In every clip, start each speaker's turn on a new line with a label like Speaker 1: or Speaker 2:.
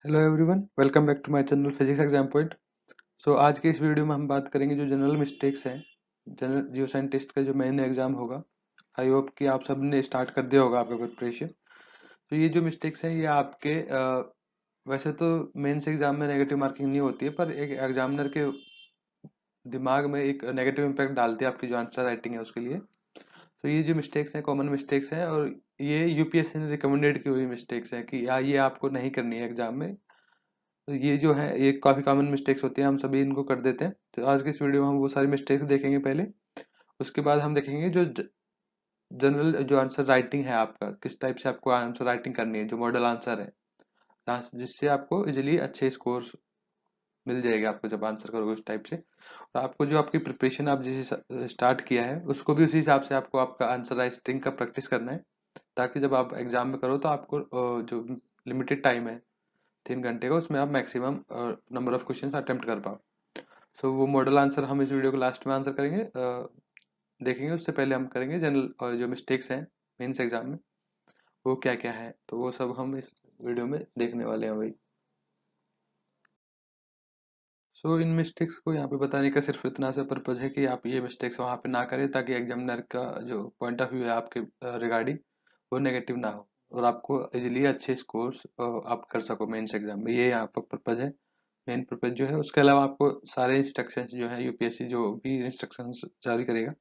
Speaker 1: Hello everyone, welcome back to my channel physics exam point. आज के इस video में हम बात करेंगे जो जनरल मिस्टेक्स हैं। जनरल जियो साइंटिस्ट का जो मेन एग्जाम होगा, आई होप कि आप सब ने स्टार्ट कर दिया होगा आपका प्रिपरेशन। तो ये जो मिस्टेक्स हैं ये आपके वैसे तो मेंस एग्जाम में नेगेटिव मार्किंग नहीं होती है, पर एक एग्जामिनर के दिमाग में एक नेगेटिव इम्पैक्ट डालती है आपकी जो आंसर राइटिंग है उसके लिए। तो ये जो मिस्टेक्स हैं कॉमन मिस्टेक्स हैं, और ये यूपीएससी ने रिकमेंडेड की हुई मिस्टेक्स हैं कि ये आपको नहीं करनी है एग्जाम में। तो ये जो है ये काफी कॉमन मिस्टेक्स होती हैं, हम सभी इनको कर देते हैं। तो आज की इस वीडियो में हम वो सारी मिस्टेक्स देखेंगे पहले। उसके बाद हम देखेंगे जो जनरल जो आंसर राइटिंग है आपका, किस टाइप से आपको आंसर राइटिंग करनी है, जो मॉडल आंसर है, जिससे आपको इजीली अच्छे स्कोर्स मिल जाएगा आपको जब आंसर करोगे उस टाइप से। और आपको जो आपकी प्रिपरेशन आप जिस स्टार्ट किया है उसको भी उसी हिसाब से आपको आपका आंसर राइटिंग का प्रैक्टिस करना है, ताकि जब आप एग्जाम में करो तो आपको जो लिमिटेड टाइम है 3 घंटे का, उसमें आप maximum number of question attempt कर पाओ। वो मॉडल आंसर हम इस वीडियो को लास्ट में आंसर करेंगे, देखेंगे। उससे पहले हम करेंगे जनरल और जो मिस्टेक्स हैं मेंस एग्जाम में वो क्या क्या है, तो वो सब हम इस वीडियो में देखने वाले हैं भाई। इन मिस्टेक्स को यहाँ पे बताने का सिर्फ इतना सा पर्पज है कि आप ये मिस्टेक्स वहाँ पे ना करें, ताकि एग्जामिनर का जो पॉइंट ऑफ व्यू है आपके रिगार्डिंग वो नेगेटिव ना हो, और आपको इजीली अच्छे स्कोर्स आप कर सको मेंस एग्जाम में। ये यहाँ पर पर्पज है, मेन पर्पज जो है। उसके अलावा आपको सारे इंस्ट्रक्शंस जो है यूपीएससी जो भी इंस्ट्रक्शंस जारी करेगा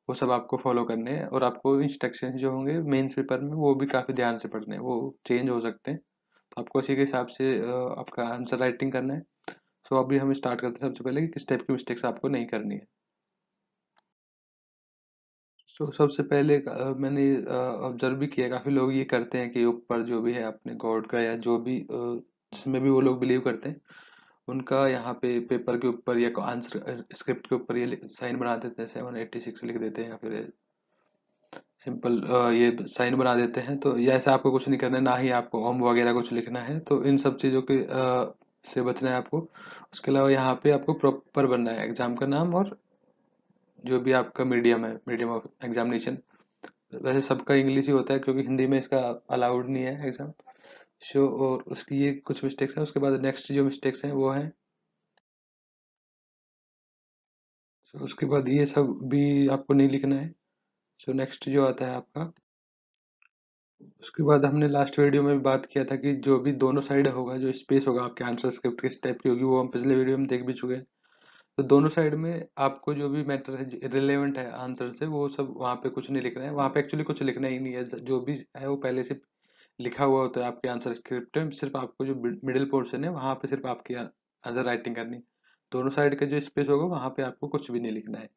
Speaker 1: वो सब आपको फॉलो करने हैं, और आपको इंस्ट्रक्शंस जो होंगे मेंस पेपर में वो भी काफी ध्यान से पढ़ने हैं, वो चेंज हो सकते हैं। तो आपको उसी के हिसाब से आपका आंसर राइटिंग करना है। अभी हम स्टार्ट करते हैं सबसे पहले कि किस टाइप की मिस्टेक्स आपको नहीं करनी है। सबसे पहले मैंने ऑब्जर्व भी किया, काफी लोग ये करते हैं कि ऊपर जो भी है अपने गॉड का या जो भी जिसमें भी वो लोग बिलीव करते हैं, उनका यहाँ पे पेपर के ऊपर या आंसर स्क्रिप्ट के ऊपर ये साइन बना देते हैं, 786 लिख देते हैं, या फिर सिंपल ये साइन बना देते हैं। तो ये ऐसा आपको कुछ नहीं करना है, ना ही आपको ओम वगैरह कुछ लिखना है। तो इन सब चीज़ों के से बचना है आपको। उसके अलावा यहाँ पे आपको प्रॉपर बनना है एग्जाम का नाम, और जो भी आपका मीडियम है, मीडियम ऑफ एग्जामिनेशन। वैसे सबका इंग्लिश ही होता है, क्योंकि हिंदी में इसका अलाउड नहीं है एग्जाम। और उसकी ये कुछ मिस्टेक्स हैं। उसके बाद नेक्स्ट जो मिस्टेक्स हैं वो हैं, उसके बाद ये सब भी आपको नहीं लिखना है। नेक्स्ट जो आता है आपका, उसके बाद हमने लास्ट वीडियो में भी बात किया था कि जो भी दोनों साइड होगा, जो स्पेस होगा आपके आंसर स्क्रिप्ट किस टाइप की होगी, वो हम पिछले वीडियो में देख भी चुके हैं। तो दोनों साइड में आपको जो भी मैटर है रिलेवेंट है आंसर से, वो सब वहाँ पे कुछ नहीं लिखना है। वहाँ पे एक्चुअली कुछ लिखना ही नहीं है, जो भी है वो पहले से लिखा हुआ होता है आपके आंसर स्क्रिप्ट में। सिर्फ आपको जो मिडिल पोर्शन है वहाँ पे सिर्फ आपकी आंसर राइटिंग करनी है। दोनों साइड का जो स्पेस होगा वहाँ पे आपको कुछ भी नहीं लिखना है।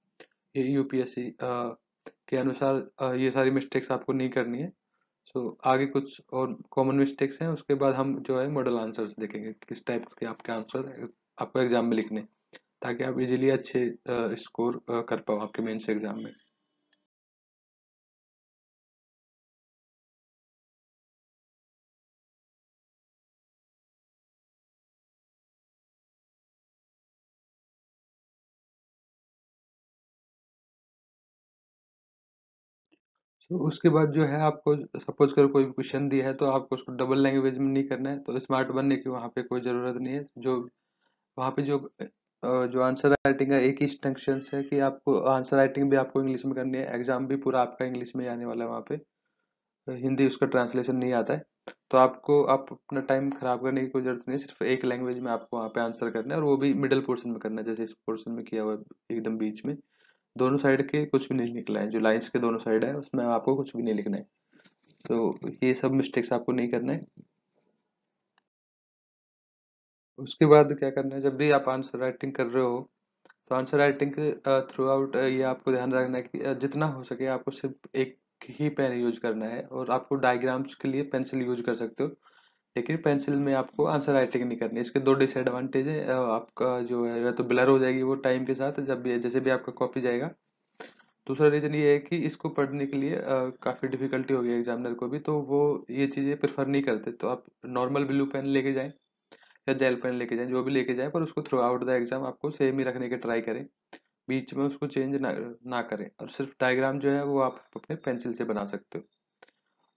Speaker 1: ये यूपीएससी के अनुसार ये सारी मिस्टेक्स आपको नहीं करनी है। आगे कुछ और कॉमन मिस्टेक्स हैं, उसके बाद हम जो है मॉडल आंसर्स देखेंगे किस टाइप के आपके आंसर आपको एग्जाम में लिखने हैं, ताकि आप इजीली अच्छे स्कोर कर पाओ आपके मेंस एग्जाम में। उसके बाद जो है आपको सपोज करो कोई भी क्वेश्चन दिया है, तो आपको उसको डबल लैंग्वेज में नहीं करना है। तो स्मार्ट बनने की वहाँ पे कोई ज़रूरत नहीं है। जो वहाँ पे जो आंसर राइटिंग का एक ही इंस्ट्रक्शन है कि आपको आंसर राइटिंग भी आपको इंग्लिश में करनी है, एग्जाम भी पूरा आपका इंग्लिश में आने वाला है। वहाँ पे हिंदी उसका ट्रांसलेशन नहीं आता है। तो आप अपना टाइम खराब करने की कोई जरूरत नहीं है, सिर्फ एक लैंग्वेज में आपको वहाँ पे आंसर करना है, और वो भी मिडिल पोर्शन में करना है, जैसे इस पोर्शन में किया हुआ है एकदम बीच में। दोनों साइड के कुछ भी नहीं निकला है, जो लाइंस के दोनों साइड है उसमें आपको कुछ भी नहीं लिखना है। ये सब मिस्टेक्स आपको नहीं करना है। उसके बाद क्या करना है, जब भी आप आंसर राइटिंग कर रहे हो, तो आंसर राइटिंग के थ्रू आउट ये आपको ध्यान रखना है कि जितना हो सके आपको सिर्फ एक ही पेन यूज करना है, और आपको डायग्राम्स के लिए पेंसिल यूज कर सकते हो, लेकिन पेंसिल में आपको आंसर राइटिंग नहीं करनी। इसके दो डिसएडवांटेज है, आपका जो है या तो ब्लर हो जाएगी वो टाइम के साथ, जब भी जैसे भी आपका कॉपी जाएगा। दूसरा रीजन ये है कि इसको पढ़ने के लिए काफी डिफिकल्टी होगी एग्जामिनर को भी, तो वो ये चीजें प्रेफर नहीं करते। तो आप नॉर्मल ब्लू पेन लेके जाएं या जेल पेन लेके जाएं, जो भी लेके जाएं, पर उसको थ्रू आउट द एग्जाम आपको सेम ही रखने के ट्राई करें, बीच में उसको चेंज ना करें। और सिर्फ डायग्राम जो है वो आप अपने पेंसिल से बना सकते हो।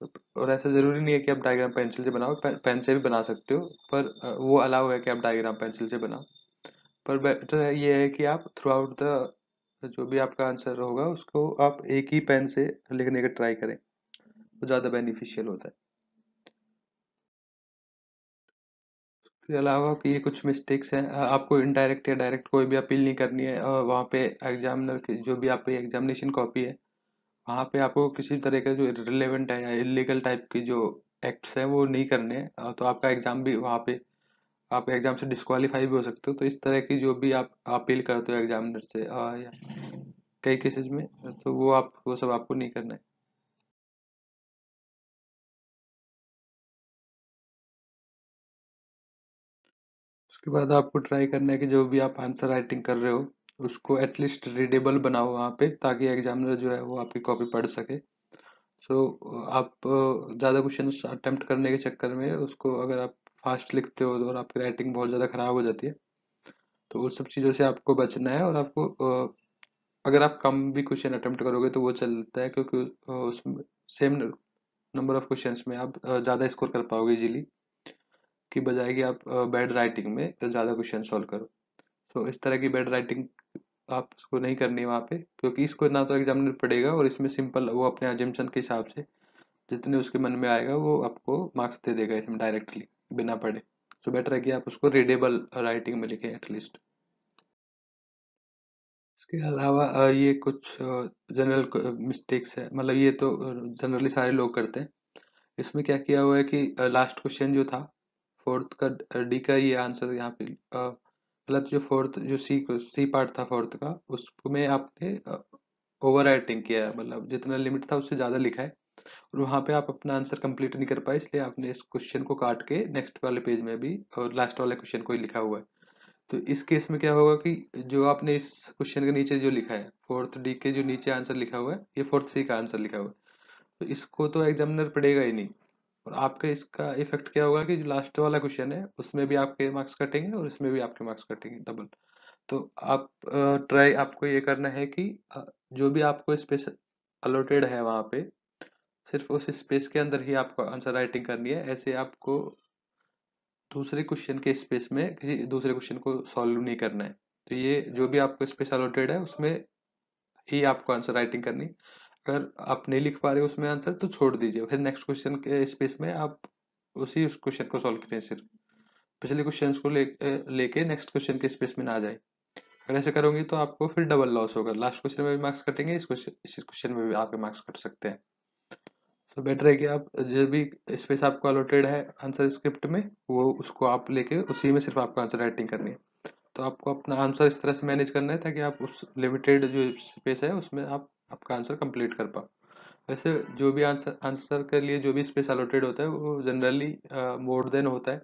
Speaker 1: और ऐसा ज़रूरी नहीं है कि आप डायग्राम पेंसिल से बनाओ, पेन से भी बना सकते हो, पर वो अलाउ है कि आप डायग्राम पेंसिल से बनाओ। पर बेटर ये है कि आप थ्रू आउट द जो भी आपका आंसर होगा उसको आप एक ही पेन से लिखने का ट्राई करें, वो ज़्यादा बेनिफिशियल होता है। इसके अलावा कि ये कुछ मिस्टेक्स हैं, आपको इनडायरेक्ट या डायरेक्ट कोई भी अपील नहीं करनी है। वहाँ पे एग्जामिनर की जो भी आपकी एग्जामिनेशन कॉपी है, वहाँ पे आपको किसी तरह का जो रिलेवेंट है या इलीगल टाइप की जो एक्ट्स हैं वो नहीं करने हैं। तो आपका एग्जाम भी वहाँ पे आप एग्जाम से डिस्क्वालीफाई भी हो सकते हो। तो इस तरह की जो भी आप अपील करते हो एग्जामिनर से या कई केसेस में, तो वो सब आपको नहीं करना है। उसके बाद आपको ट्राई करना है कि जो भी आप आंसर राइटिंग कर रहे हो उसको एटलीस्ट रीडेबल बनाओ वहाँ पे, ताकि एग्जामिनर जो है वो आपकी कॉपी पढ़ सके। सो आप ज़्यादा क्वेश्चन अटेम्प्ट करने के चक्कर में उसको अगर आप फास्ट लिखते हो और आपकी राइटिंग बहुत ज़्यादा ख़राब हो जाती है, तो उस सब चीज़ों से आपको बचना है। और आपको अगर आप कम भी क्वेश्चन अटेम्प्ट करोगे तो वो चलता है, क्योंकि उसमें सेम नंबर ऑफ क्वेश्चंस में आप ज़्यादा स्कोर कर पाओगे इजीली, की बजाय कि आप बैड राइटिंग में ज़्यादा क्वेश्चन सॉल्व करो। तो इस तरह की बैड राइटिंग आपको नहीं करनी है वहाँ पे, क्योंकि इसको ना तो एग्जामिनर पढ़ेगा, और इसमें सिंपल वो अपने अजम्पशन के हिसाब से जितने उसके मन में आएगा वो आपको मार्क्स दे देगा इसमें डायरेक्टली, बिना पढ़े। तो बेटर है कि आप उसको रीडेबल राइटिंग में लिखें एटलीस्ट। इसके अलावा ये कुछ जनरल मिस्टेक्स है, मतलब ये तो जनरली सारे लोग करते हैं। इसमें क्या किया हुआ है कि लास्ट क्वेश्चन जो था फोर्थ का, डी का ये आंसर यहाँ पे मतलब जो फोर्थ जो सी पार्ट था फोर्थ का, उसमें आपने ओवर राइटिंग किया है, मतलब जितना लिमिट था उससे ज़्यादा लिखा है। और वहाँ पे आप अपना आंसर कंप्लीट नहीं कर पाए, इसलिए आपने इस क्वेश्चन को काट के नेक्स्ट वाले पेज में भी और लास्ट वाले क्वेश्चन को ही लिखा हुआ है। तो इस केस में क्या होगा कि जो आपने इस क्वेश्चन के नीचे जो लिखा है, फोर्थ डी के जो नीचे आंसर लिखा हुआ है, ये फोर्थ सी का आंसर लिखा हुआ है। तो इसको तो एग्जामिनर पढ़ेगा ही नहीं, और आपका इसका इफेक्ट क्या होगा कि जो लास्ट वाला क्वेश्चन है उसमें भी आपके मार्क्स कटेंगे और इसमें भी आपके मार्क्स कटेंगे डबल। तो आप ट्राई आपको ये करना है कि जो भी आपको स्पेस अलॉटेड है वहाँ पे, सिर्फ उस स्पेस के अंदर ही आपको आंसर राइटिंग करनी है। ऐसे आपको दूसरे क्वेश्चन के स्पेस में किसी दूसरे क्वेश्चन को सॉल्व नहीं करना है। तो ये जो भी आपको स्पेस अलॉटेड है उसमें ही आपको आंसर राइटिंग करनी। अगर आप नहीं लिख पा रहे हो उसमें आंसर, तो छोड़ दीजिए, फिर नेक्स्ट क्वेश्चन के स्पेस में आप उसी उस क्वेश्चन को सॉल्व करें सिर्फ, पिछले क्वेश्चन को लेके नेक्स्ट क्वेश्चन के स्पेस में ना जाए। अगर ऐसे करोगे तो आपको फिर डबल लॉस होगा, लास्ट क्वेश्चन में भी मार्क्स कटेंगे, इस क्वेश्चन में भी आपके मार्क्स कट सकते हैं। तो बेटर है कि आप जो भी स्पेस आपको अलॉटेड है आंसर स्क्रिप्ट में, वो उसको आप लेके उसी में सिर्फ आपको आंसर राइटिंग करनी है। तो आपको अपना आंसर इस तरह से मैनेज करना है ताकि आप उस लिमिटेड जो स्पेस है उसमें आप आपका आंसर कंप्लीट कर पाओ। वैसे जो भी आंसर आंसर के लिए जो भी स्पेस अलॉटेड होता है वो जनरली मोर देन होता है,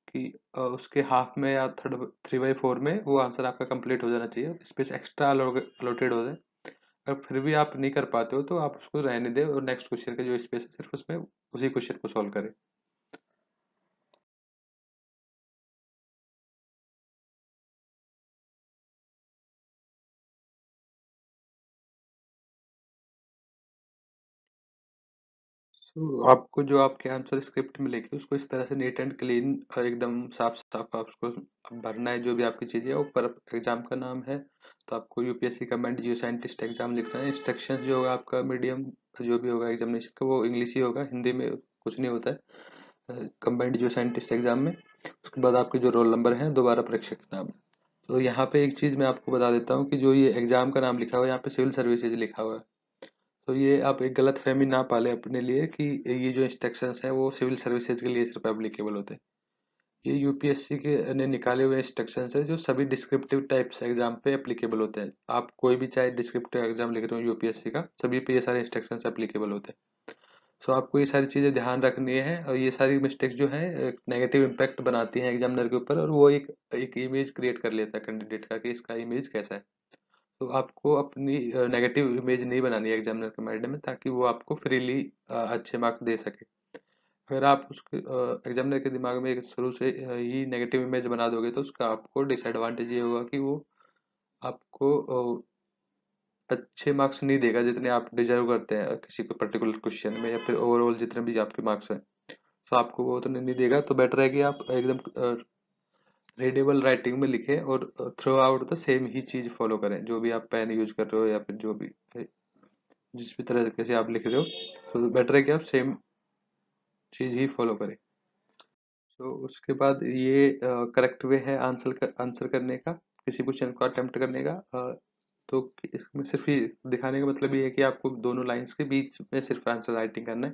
Speaker 1: कि उसके हाफ में या थर्ड 3/4 में वो आंसर आपका कंप्लीट हो जाना चाहिए, स्पेस एक्स्ट्रा अलॉटेड होता है। अगर फिर भी आप नहीं कर पाते हो तो आप उसको रहने दें और नेक्स्ट क्वेश्चन का जो स्पेस है सिर्फ उसमें उसी क्वेश्चन को सॉल्व करें। तो आपको जो आपके आंसर स्क्रिप्ट में लिखे उसको इस तरह से नीट एंड क्लीन एकदम साफ साफ आप उसको भरना है। जो भी आपकी चीज़ें है ऊपर एग्जाम का नाम है, तो आपको यूपीएससी कमेंट जियो साइंटिस्ट एग्जाम लिखना है। इंस्ट्रक्शन जो होगा आपका मीडियम जो भी होगा एग्जामिनेशन का वो इंग्लिश ही होगा, हिंदी में कुछ नहीं होता है कंबाइंड जियो साइंटिस्ट एग्जाम में। उसके बाद आपके जो रोल नंबर है, दोबारा परीक्षा के नाम। तो यहाँ पे एक चीज़ मैं आपको बता देता हूँ कि जो ये एग्जाम का नाम लिखा हुआ है यहाँ पे सिविल सर्विसेज लिखा हुआ है। तो ये आप एक गलत फहमी ना पाले अपने लिए कि ये जो इंस्ट्रक्शंस हैं वो सिविल सर्विसेज के लिए सिर्फ एप्लीकेबल होते हैं। ये यूपीएससी के ने निकाले हुए इंस्ट्रक्शंस है जो सभी डिस्क्रिप्टिव टाइप्स एग्जाम पे एप्लीकेबल होते हैं। आप कोई भी चाहे डिस्क्रिप्टिव एग्जाम लिख रहे हो यूपीएससी का, सभी पे ये सारे इंस्ट्रक्शंस एप्लीकेबल होते हैं। सो आपको ये सारी चीज़ें ध्यान रखनी है, और ये सारी मिस्टेक जो है एक नेगेटिव इम्पैक्ट बनाती हैं एग्जामिनर के ऊपर, और वो एक एक इमेज क्रिएट कर लेता है कैंडिडेट का कि इसका इमेज कैसा है। तो आपको अपनी नेगेटिव इमेज नहीं बनानी है एग्जामिनर के माइंड में, ताकि वो आपको फ्रीली अच्छे मार्क्स दे सके। अगर आप उसके एग्जामिनर के दिमाग में एक शुरू से ही नेगेटिव इमेज बना दोगे तो उसका आपको डिसएडवांटेज ये होगा कि वो आपको अच्छे मार्क्स नहीं देगा जितने आप डिजर्व करते हैं किसी को पर्टिकुलर क्वेश्चन में, या फिर ओवरऑल जितने भी आपके मार्क्स हैं, तो आपको वो उतने नहीं देगा। तो बेटर है कि आप एकदम रीडेबल राइटिंग में लिखें और थ्रू आउट द सेम ही चीज फॉलो करें, जो भी आप पेन यूज कर रहे हो या फिर जो भी जिस भी तरीके से आप लिख रहे हो, तो बेटर है कि आप सेम चीज ही फॉलो करें। तो उसके बाद ये करेक्ट वे है आंसर करने का, किसी क्वेश्चन को अटेम्प्ट करने का। तो इसमें सिर्फ ये दिखाने का मतलब ये है कि आपको दोनों लाइंस के बीच में सिर्फ आंसर राइटिंग करना है,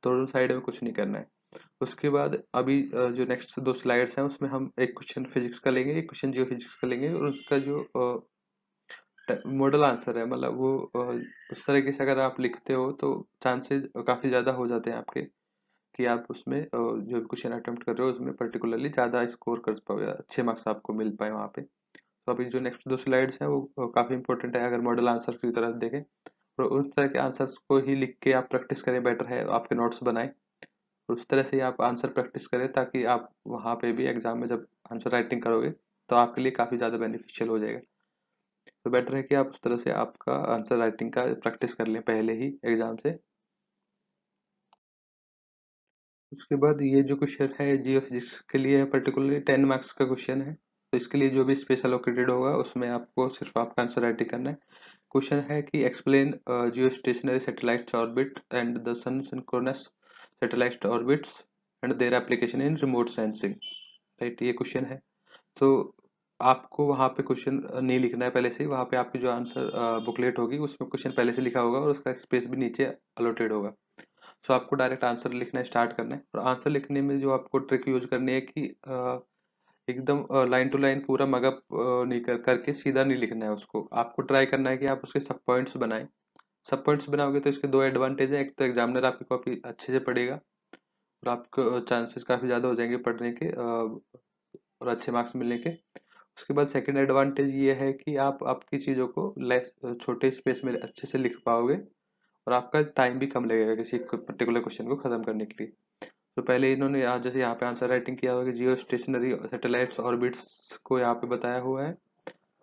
Speaker 1: दोनों साइड में कुछ नहीं करना है। उसके बाद अभी जो नेक्स्ट दो स्लाइड्स हैं उसमें हम एक क्वेश्चन फिजिक्स का लेंगे, एक क्वेश्चन जियो फिजिक्स का लेंगे, और उसका जो मॉडल आंसर है, मतलब वो उस तरीके से अगर आप लिखते हो तो चांसेस काफी ज्यादा हो जाते हैं आपके कि आप उसमें जो क्वेश्चन अटेम्प्ट कर रहे हो उसमें पर्टिकुलरली ज्यादा स्कोर कर पाओ या अच्छे मार्क्स आपको मिल पाए वहाँ पे। तो अभी जो नेक्स्ट दो स्लाइड्स हैं वो काफी इंपॉर्टेंट है अगर मॉडल आंसर की तरफ देखें, और उस तरह के आंसर्स को ही लिख के आप प्रैक्टिस करें, बेटर है आपके नोट्स बनाएं और उस तरह से ही आप आंसर प्रैक्टिस करें, ताकि आप वहाँ पे भी एग्जाम में जब आंसर राइटिंग करोगे तो आपके लिए काफी ज्यादा बेनिफिशियल हो जाएगा। तो बेटर है कि आप उस तरह से आपका आंसर राइटिंग का प्रैक्टिस कर लें पहले ही एग्जाम से। उसके बाद ये जो क्वेश्चन है जियो फिजिक्स के लिए पर्टिकुलरली 10 मार्क्स का क्वेश्चन है, तो इसके लिए जो भी स्पेस एलोकेटेड होगा उसमें आपको सिर्फ आपका आंसर राइटिंग करना है। क्वेश्चन है कि explain geo stationary satellite orbit and the sun synchronous satellite orbits and their application in remote sensing. Right, ये क्वेश्चन है। तो आपको वहाँ पे क्वेश्चन नहीं लिखना है पहले से ही, वहाँ पे आपकी जो आंसर बुकलेट होगी उसमें क्वेश्चन पहले से लिखा होगा और उसका स्पेस भी नीचे अलॉटेड होगा। सो आपको डायरेक्ट आंसर लिखना स्टार्ट करना है, और आंसर लिखने में जो आपको ट्रिक यूज करनी है कि एकदम लाइन टू लाइन पूरा मगअप नहीं करके सीधा नहीं लिखना है उसको, आपको ट्राई करना है कि आप उसके सब पॉइंट्स बनाएं। सब पॉइंट्स बनाओगे तो इसके दो एडवांटेज है, एक तो एग्जामिनर आपकी कॉपी अच्छे से पढ़ेगा और आपको चांसेस काफी ज्यादा हो जाएंगे पढ़ने के और अच्छे मार्क्स मिलने के। उसके बाद सेकंड एडवांटेज ये है कि आप आपकी चीजों को लेस छोटे स्पेस में अच्छे से लिख पाओगे और आपका टाइम भी कम लगेगा किसी पर्टिकुलर क्वेश्चन को खत्म करने के लिए। तो पहले इन्होंने जैसे यहाँ पे आंसर राइटिंग किया हुआ है कि जियो स्टेशनरी सैटेलाइट्स ऑर्बिट्स को यहाँ पे बताया हुआ है।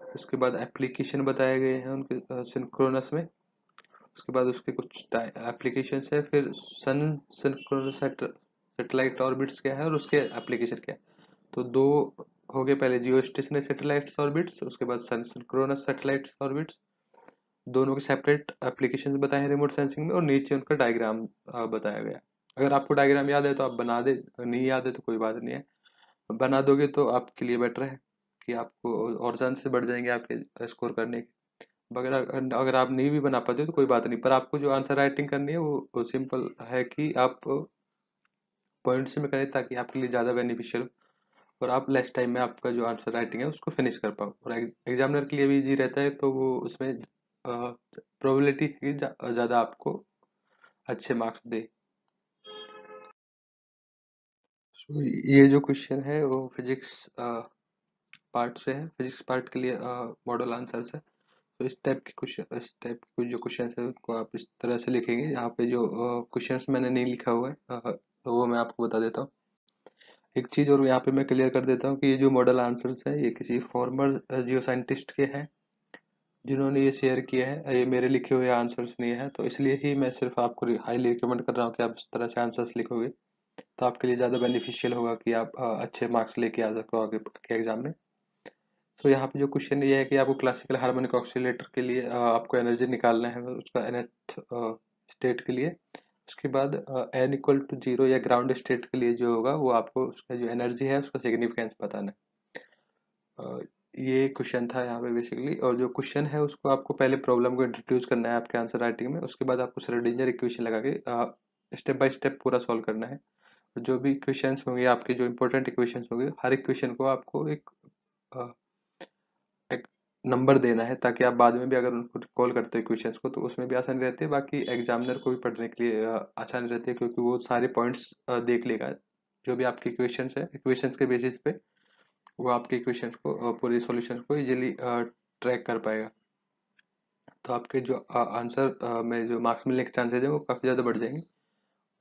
Speaker 1: उसके बाद एप्लीकेशन बताए गए हैं उनके सिंक्रोनस में। उसके बाद उसके कुछ एप्लीकेशन है, फिर सन सिंक्रोनस सैटेलाइट ऑर्बिट्स क्या है और उसके एप्लीकेशन क्या है। तो दो हो गए, पहले जियो स्टेशनरी सैटेलाइट्स ऑर्बिट्स, उसके बाद सन सिंक्रोनस सैटेलाइट्स ऑर्बिट्स, दोनों के सेपरेट एप्लीकेशंस बताए हैं रिमोट सेंसिंग में, और नीचे उनका डायग्राम बताया गया। अगर आपको डायग्राम याद है तो आप बना दे, नहीं याद है तो कोई बात नहीं है, बना दोगे तो आपके लिए बेटर है कि आपको और चांसेस बढ़ जाएंगे आपके स्कोर करने के। अगर अगर आप नहीं भी बना पाते तो कोई बात नहीं, पर आपको जो आंसर राइटिंग करनी है वो सिंपल है कि आप पॉइंट्स में करें ताकि आपके लिए ज़्यादा बेनिफिशियल और आप लेस टाइम में आपका जो आंसर राइटिंग है उसको फिनिश कर पाओ, और एग्जामिनर के लिए भी इजी रहता है, तो वो उसमें प्रोबेबिलिटी है कि ज़्यादा आपको अच्छे मार्क्स दे। So, ये जो क्वेश्चन है वो फिजिक्स पार्ट से है, फिजिक्स पार्ट के लिए मॉडल आंसर्स है। तो इस टाइप के जो क्वेश्चन है उनको आप इस तरह से लिखेंगे। यहाँ पे जो क्वेश्चंस मैंने नहीं लिखा हुआ है तो वो मैं आपको बता देता हूँ। एक चीज और यहाँ पे मैं क्लियर कर देता हूँ कि ये जो मॉडल आंसर्स है ये किसी फॉर्मर जियो साइंटिस्ट के हैं जिन्होंने ये शेयर किया है, ये मेरे लिखे हुए आंसर्स नहीं है, तो इसलिए ही मैं सिर्फ आपको हाईली रिकमेंड कर रहा हूँ कि आप इस तरह से आंसर्स लिखोगे तो आपके लिए ज़्यादा बेनिफिशियल होगा कि आप अच्छे मार्क्स लेके आ सको आगे के एग्जाम में। तो यहाँ पे जो क्वेश्चन ये है कि आपको क्लासिकल हार्मोनिक ऑसिलेटर के लिए आपको एनर्जी निकालना है उसका nth स्टेट के लिए। उसके बाद n इक्वल टू 0 या ग्राउंड स्टेट के लिए जो होगा वो आपको उसका जो एनर्जी है उसका सिग्निफिकेंस बताना है। ये क्वेश्चन था यहाँ पे बेसिकली, और जो क्वेश्चन है उसको आपको पहले प्रॉब्लम को इंट्रोड्यूस करना है आपके आंसर राइटिंग में, उसके बाद आपको श्रोडिंगर इक्वेशन लगा के स्टेप बाय स्टेप पूरा सॉल्व करना है। जो भी इक्वेशंस होंगे आपके जो इंपॉर्टेंट इक्वेशंस होंगे हर इक्वेशन को आपको एक नंबर देना है, ताकि आप बाद में भी अगर उनको कॉल करते हो इक्वेशंस को तो उसमें भी आसानी रहती है, बाकी एग्जामिनर को भी पढ़ने के लिए आसानी रहती है क्योंकि वो सारे पॉइंट्स देख लेगा। जो भी आपके इक्वेशंस है इक्वेशंस के बेसिस पे वो आपके इक्वेशंस को पूरी सॉल्यूशन को इजीली ट्रैक कर पाएगा। तो आपके जो आंसर में जो मार्क्स मिलने के चांसेस है वो काफ़ी ज़्यादा बढ़ जाएंगे।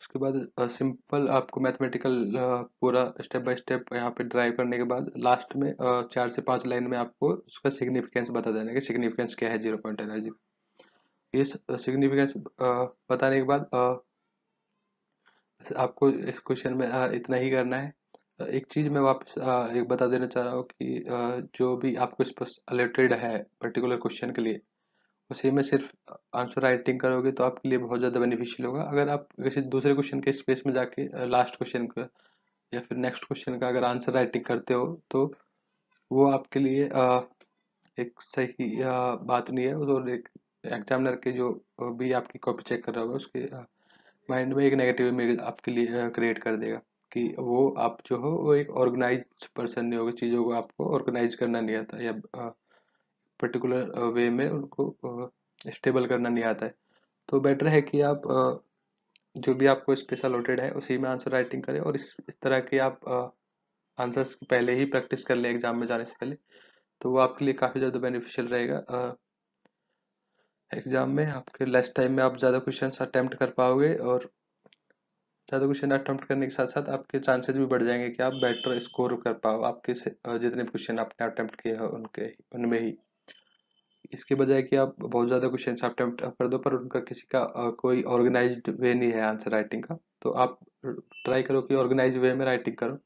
Speaker 1: उसके बाद सिंपल आपको मैथमेटिकल पूरा स्टेप बाय स्टेप यहाँ पे ड्राइव करने के बाद लास्ट में 4 से 5 लाइन में आपको उसका सिग्निफिकेंस बता देना कि सिग्निफिकेंस क्या है 0 पॉइंट एनर्जी। ये सिग्निफिकेंस बताने के बाद आपको इस क्वेश्चन में इतना ही करना है। एक चीज मैं वापस एक बता देना चाह रहा हूँ कि जो भी आपको इस पर रिलेटेड है पर्टिकुलर क्वेश्चन के लिए, उसी में सिर्फ आंसर राइटिंग करोगे तो आपके लिए बहुत ज़्यादा बेनिफिशियल होगा। अगर आप किसी दूसरे क्वेश्चन के स्पेस में जाके लास्ट क्वेश्चन का या फिर नेक्स्ट क्वेश्चन का अगर आंसर राइटिंग करते हो तो वो आपके लिए एक सही बात नहीं है। और एक एग्जामिनर के जो भी आपकी कॉपी चेक कर रहा होगा उसके माइंड में एक नेगेटिव इमेज आपके लिए क्रिएट कर देगा कि वो आप जो हो वो एक ऑर्गेनाइज पर्सन नहीं होगा, चीज़ों को आपको ऑर्गेनाइज करना नहीं आता या पर्टिकुलर वे में उनको स्टेबल करना नहीं आता है। तो बेटर है कि आप जो भी आपको स्पेस अलॉटेड है उसी में आंसर राइटिंग करें, और इस तरह के आप आंसर्स पहले ही प्रैक्टिस कर लें एग्जाम में जाने से पहले, तो वो आपके लिए काफ़ी ज़्यादा बेनिफिशियल रहेगा। एग्जाम में आपके लेस टाइम में आप ज़्यादा क्वेश्चन अटेम्प्ट कर पाओगे, और ज़्यादा क्वेश्चन अटेम्प्ट करने के साथ साथ आपके चांसेस भी बढ़ जाएंगे कि आप बेटर स्कोर कर पाओ आपके से जितने क्वेश्चन आपने अटेम्प्ट किए हैं उनमें ही। इसके बजाय कि आप बहुत ज़्यादा क्वेश्चन अटेम्प्ट कर दो पर उनका किसी का कोई ऑर्गेनाइज्ड वे नहीं है आंसर राइटिंग का, तो आप ट्राई करो कि ऑर्गेनाइज वे में राइटिंग करो,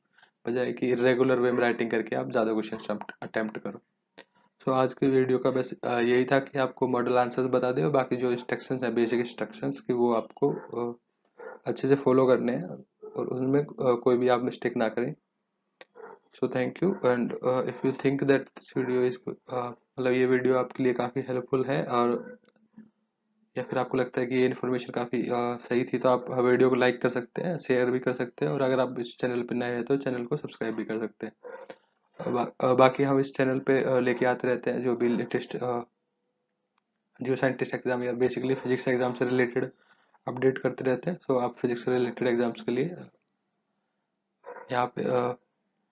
Speaker 1: बजाय कि इरेगुलर वे में राइटिंग करके आप ज़्यादा क्वेश्चन अटेम्प्ट करो। सो आज की वीडियो का बस यही था कि आपको मॉडल आंसर्स बता दें, और बाकी जो इंस्ट्रक्शंस हैं बेसिक इंस्ट्रक्शंस कि वो आपको अच्छे से फॉलो करने हैं और उनमें कोई भी आप मिस्टेक ना करें। So thank you, and if you think that this video is मतलब ये वीडियो आपके लिए काफ़ी हेल्पफुल है, और या फिर आपको लगता है कि ये इन्फॉर्मेशन काफ़ी सही थी, तो आप वीडियो को लाइक कर सकते हैं, शेयर भी कर सकते हैं, और अगर आप इस चैनल पर नए हैं तो चैनल को सब्सक्राइब भी कर सकते हैं। बाकी हम इस चैनल पे लेके आते रहते हैं जो भी लेटेस्ट जो साइंटिस्ट एग्जाम या बेसिकली फिजिक्स एग्जाम से रिलेटेड अपडेट करते रहते हैं। सो आप फिजिक्स से रिलेटेड एग्जाम्स के लिए यहाँ पे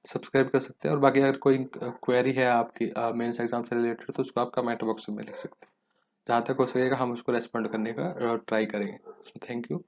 Speaker 1: सब्सक्राइब कर सकते हैं, और बाकी अगर कोई क्वेरी है आपकी मेंस एग्जाम से रिलेटेड तो उसको आप कमेंट बॉक्स में लिख सकते हैं। जहाँ तक हो सकेगा हम उसको रेस्पॉन्ड करने का ट्राई करेंगे। So thank you.